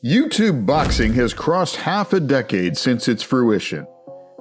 YouTube boxing has crossed half a decade since its fruition.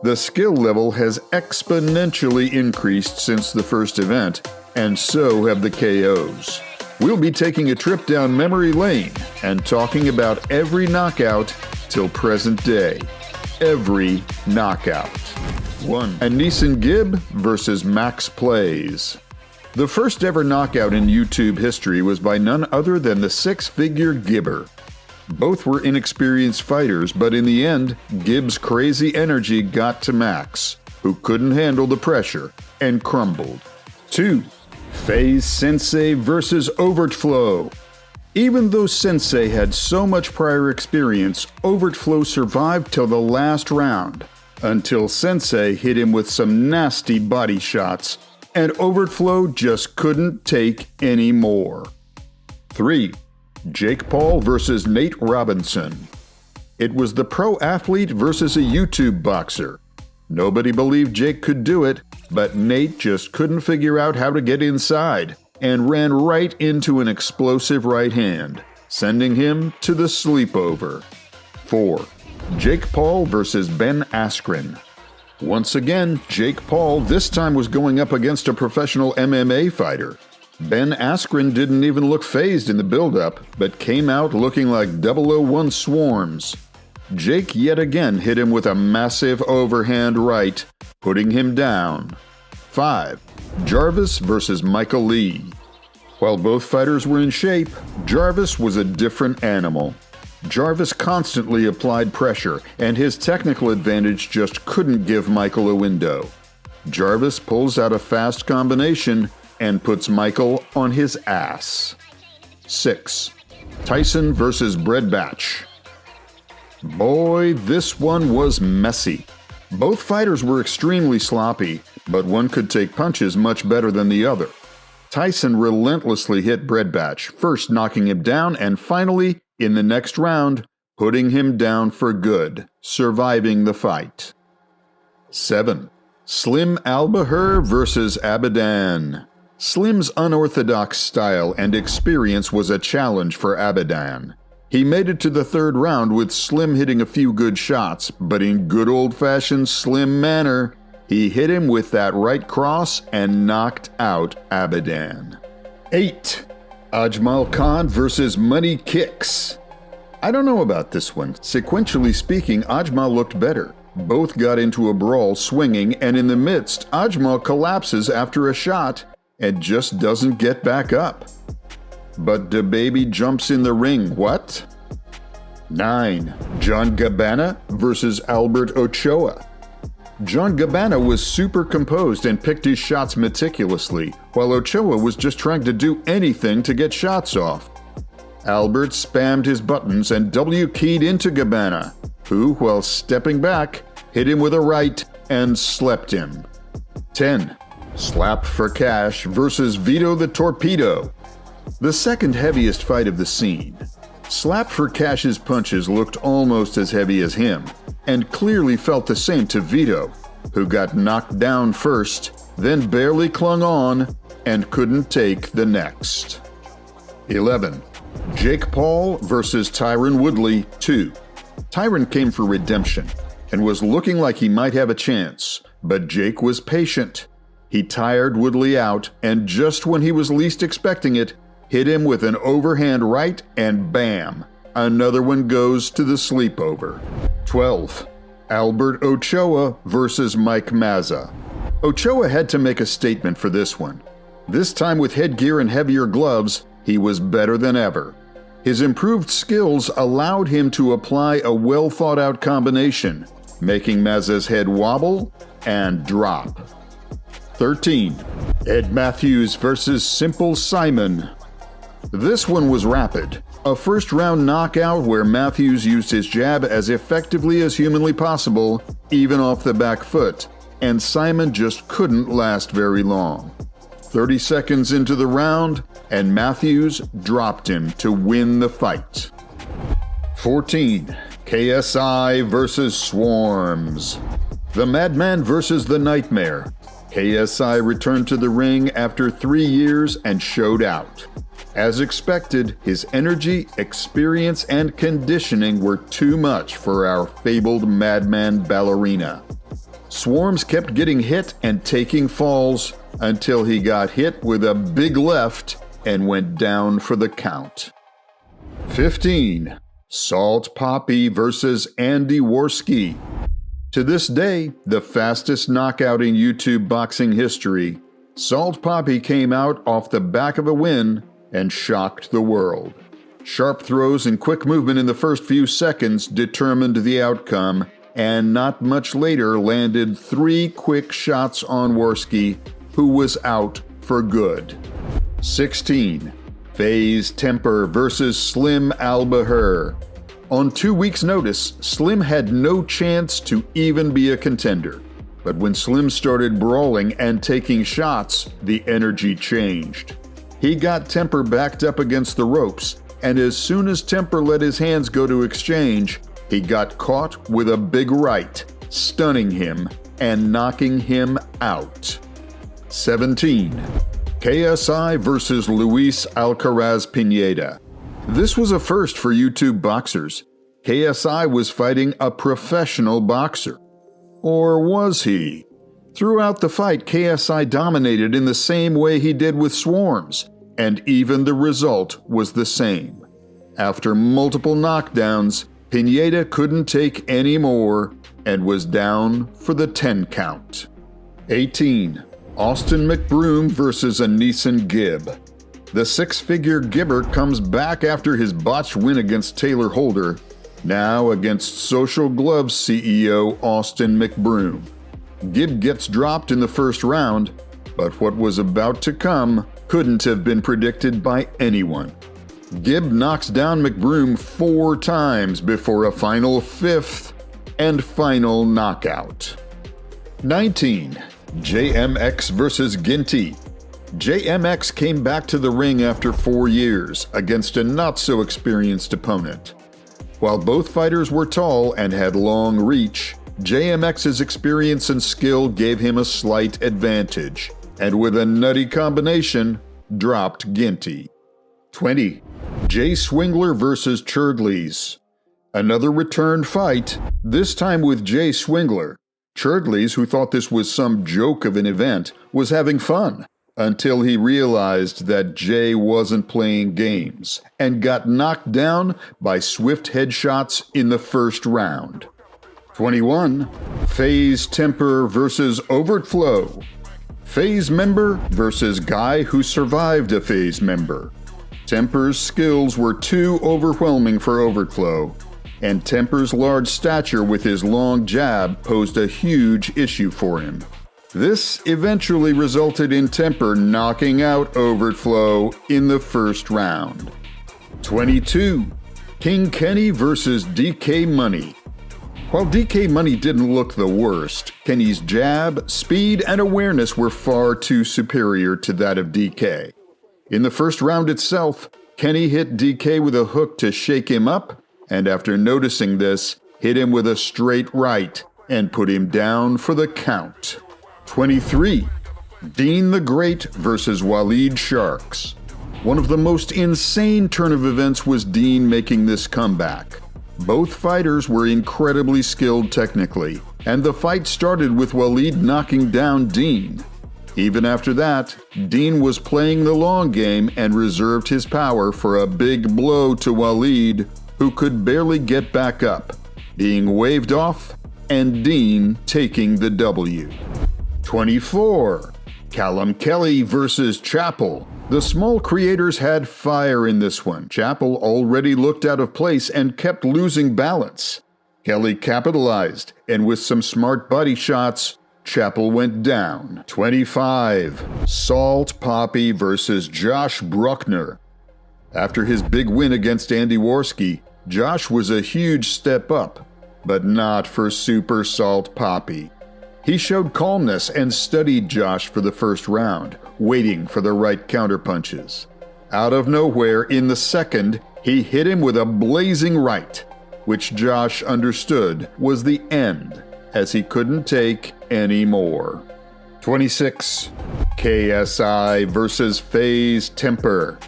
The skill level has exponentially increased since the first event, and so have the KOs. We'll be taking a trip down memory lane and talking about every knockout till present day. Every knockout. 1. Anesongib versus Max Plays. The first ever knockout in YouTube history was by none other than the six-figure Gibber. Both were inexperienced fighters, but in the end, Gibb's crazy energy got to Max, who couldn't handle the pressure and crumbled. 2. Faze Sensei versus Overtflow. Even though Sensei had so much prior experience, Overtflow survived till the last round, until Sensei hit him with some nasty body shots, and Overtflow just couldn't take any more. 3. Jake Paul versus Nate Robinson. It was the pro athlete versus a YouTube boxer. Nobody believed Jake could do it, but Nate just couldn't figure out how to get inside and ran right into an explosive right hand, sending him to the sleepover. 4. Jake Paul versus Ben Askren. Once again, Jake Paul this time was going up against a professional MMA fighter. Ben Askren didn't even look phased in the build-up, but came out looking like 001 swarmz. Jake yet again hit him with a massive overhand right, putting him down. 5. Jarvis versus Michael Lee. While both fighters were in shape, Jarvis was a different animal. Jarvis constantly applied pressure, and his technical advantage just couldn't give Michael a window. Jarvis pulls out a fast combination and puts Michael on his ass. 6. Tyson versus Bread Batch. Boy, this one was messy. Both fighters were extremely sloppy, but one could take punches much better than the other. Tyson relentlessly hit Bread Batch, first knocking him down and finally, in the next round, putting him down for good, surviving the fight. 7. Slim Albahur versus Abadan. Slim's unorthodox style and experience was a challenge for Abadan. He made it to the third round with Slim hitting a few good shots, but in good old-fashioned Slim manner, he hit him with that right cross and knocked out Abadan. 8. Ajmal Khan versus Money Kicks. I don't know about this one. Sequentially speaking, Ajmal looked better. Both got into a brawl swinging, and in the midst, Ajmal collapses after a shot and just doesn't get back up. But DaBaby jumps in the ring, what? 9. John Gabbana versus Albert Ochoa. John Gabbana was super composed and picked his shots meticulously, while Ochoa was just trying to do anything to get shots off. Albert spammed his buttons and W-keyed into Gabbana, who, while stepping back, hit him with a right and slept him. 10. Slap for Cash versus Vito the Torpedo. The second heaviest fight of the scene. Slap for Cash's punches looked almost as heavy as him, and clearly felt the same to Vito, who got knocked down first, then barely clung on, and couldn't take the next. 11. Jake Paul versus Tyron Woodley 2. Tyron came for redemption, and was looking like he might have a chance, but Jake was patient. He tired Woodley out, and just when he was least expecting it, hit him with an overhand right, and bam! Another one goes to the sleepover. 12. Albert Ochoa versus Mike Mazza. Ochoa had to make a statement for this one. This time with headgear and heavier gloves, he was better than ever. His improved skills allowed him to apply a well-thought-out combination, making Mazza's head wobble and drop. 13. Ed Matthews versus Simple Simon. This one was rapid. A first-round knockout where Matthews used his jab as effectively as humanly possible, even off the back foot, and Simon just couldn't last very long. 30 seconds into the round, and Matthews dropped him to win the fight. 14. KSI versus swarmz. The Madman versus the Nightmare. KSI returned to the ring after 3 years and showed out. As expected, his energy, experience, and conditioning were too much for our fabled madman ballerina. Swarmz kept getting hit and taking falls until he got hit with a big left and went down for the count. 15. Salt Papi versus Andy Warski. To this day, the fastest knockout in YouTube boxing history, Salt Papi came out off the back of a win and shocked the world. Sharp throws and quick movement in the first few seconds determined the outcome, and not much later landed 3 quick shots on Warski, who was out for good. 16. Faze Temperrr versus Slim Al-Bahir. On 2 weeks' notice, Slim had no chance to even be a contender. But when Slim started brawling and taking shots, the energy changed. He got Temperrr backed up against the ropes, and as soon as Temperrr let his hands go to exchange, he got caught with a big right, stunning him and knocking him out. 17. KSI versus Luis Alcaraz Pineda. This was a first for YouTube boxers. KSI was fighting a professional boxer. Or was he? Throughout the fight, KSI dominated in the same way he did with Swarmz, and even the result was the same. After multiple knockdowns, Pineda couldn't take any more and was down for the 10 count. 18. Austin McBroom versus anesongib. The 6-figure gibber comes back after his botched win against Taylor Holder, now against Social Gloves CEO Austin McBroom. Gib gets dropped in the first round, but what was about to come couldn't have been predicted by anyone. Gib knocks down McBroom 4 times before a final 5th and final knockout. 19. JMX versus Ginty. JMX came back to the ring after 4 years against a not-so-experienced opponent. While both fighters were tall and had long reach, JMX's experience and skill gave him a slight advantage, and with a nutty combination, dropped Ginty. 20. Jay Swingler versus Churdleys. Another return fight, this time with Jay Swingler. Churdleys, who thought this was some joke of an event, was having fun, until he realized that Jay wasn't playing games, and got knocked down by swift headshots in the first round. 21. Faze Temperrr versus Overflow. Faze member versus guy who survived a Faze member. Temperrr's skills were too overwhelming for Overflow, and Temperrr's large stature with his long jab posed a huge issue for him. This eventually resulted in Temperrr knocking out Overflow in the first round. 22. King Kenny versus DK Money. While DK Money didn't look the worst, Kenny's jab, speed, and awareness were far too superior to that of DK. In the first round itself, Kenny hit DK with a hook to shake him up, and after noticing this, hit him with a straight right and put him down for the count. 23. Dean the Great versus Waleed Sharks. One of the most insane turn of events was Dean making this comeback. Both fighters were incredibly skilled technically, and the fight started with Waleed knocking down Dean. Even after that, Dean was playing the long game and reserved his power for a big blow to Waleed, who could barely get back up, being waved off, and Dean taking the W. 24. Callum Kelly versus Chappell. The small creators had fire in this one. Chappell already looked out of place and kept losing balance. Kelly capitalized, and with some smart body shots, Chappell went down. 25. Salt Papi versus Josh Bruckner. After his big win against Andy Warski, Josh was a huge step up, but not for Super Salt Papi. He showed calmness and studied Josh for the first round, waiting for the right counterpunches. Out of nowhere, in the second, he hit him with a blazing right, which Josh understood was the end, as he couldn't take any more. 26. KSI versus Faze Temperrr.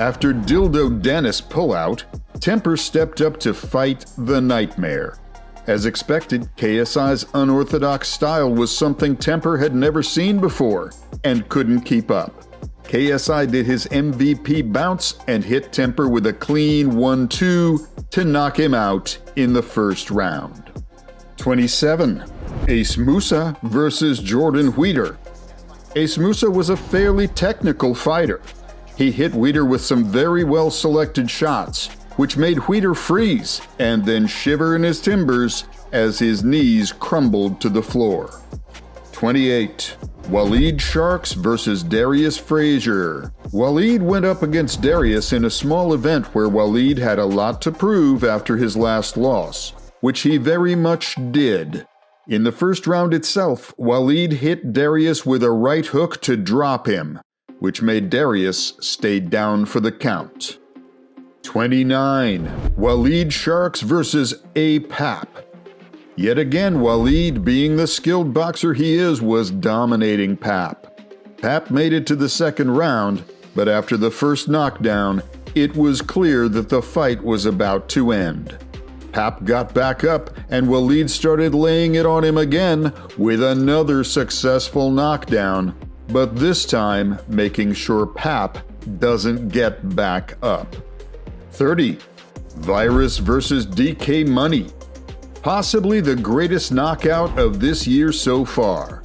After Dildo Dennis pullout, Temperrr stepped up to fight the Nightmare. As expected, KSI's unorthodox style was something Temperrr had never seen before and couldn't keep up. KSI did his MVP bounce and hit Temperrr with a clean 1-2 to knock him out in the first round. 27. Ace Musa versus Jordan Wheater. Ace Musa was a fairly technical fighter. He hit Wheater with some very well-selected shots, which made Wheater freeze and then shiver in his timbers as his knees crumbled to the floor. 28. Waleed Sharks versus Darius Frazier. Waleed went up against Darius in a small event where Waleed had a lot to prove after his last loss, which he very much did. In the first round itself, Waleed hit Darius with a right hook to drop him, which made Darius stay down for the count. 29. Waleed Sharks versus Pap. Yet again, Waleed, being the skilled boxer he is, was dominating Pap. Pap made it to the second round, but after the first knockdown, it was clear that the fight was about to end. Pap got back up, and Waleed started laying it on him again with another successful knockdown, but this time making sure Pap doesn't get back up. 30. Virus versus DK Money. Possibly the greatest knockout of this year so far.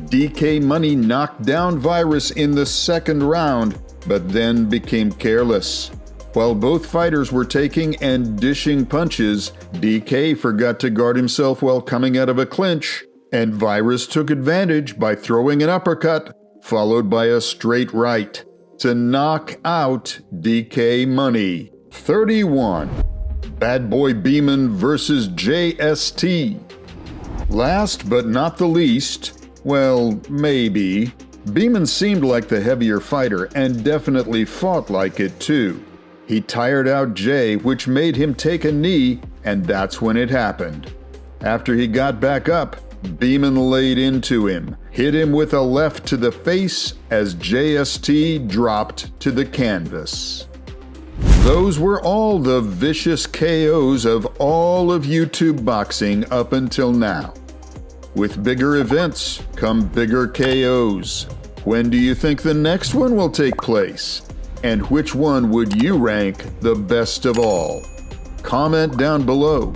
DK Money knocked down Virus in the second round, but then became careless. While both fighters were taking and dishing punches, DK forgot to guard himself while coming out of a clinch, and Virus took advantage by throwing an uppercut, followed by a straight right, to knock out DK Money. 31. Bad Boy Beeman versus JST. Last but not the least, well, maybe, Beeman seemed like the heavier fighter and definitely fought like it too. He tired out Jay, which made him take a knee, and that's when it happened. After he got back up, Beeman laid into him, hit him with a left to the face as JST dropped to the canvas. Those were all the vicious KOs of all of YouTube boxing up until now. With bigger events come bigger KOs. When do you think the next one will take place? And which one would you rank the best of all? Comment down below.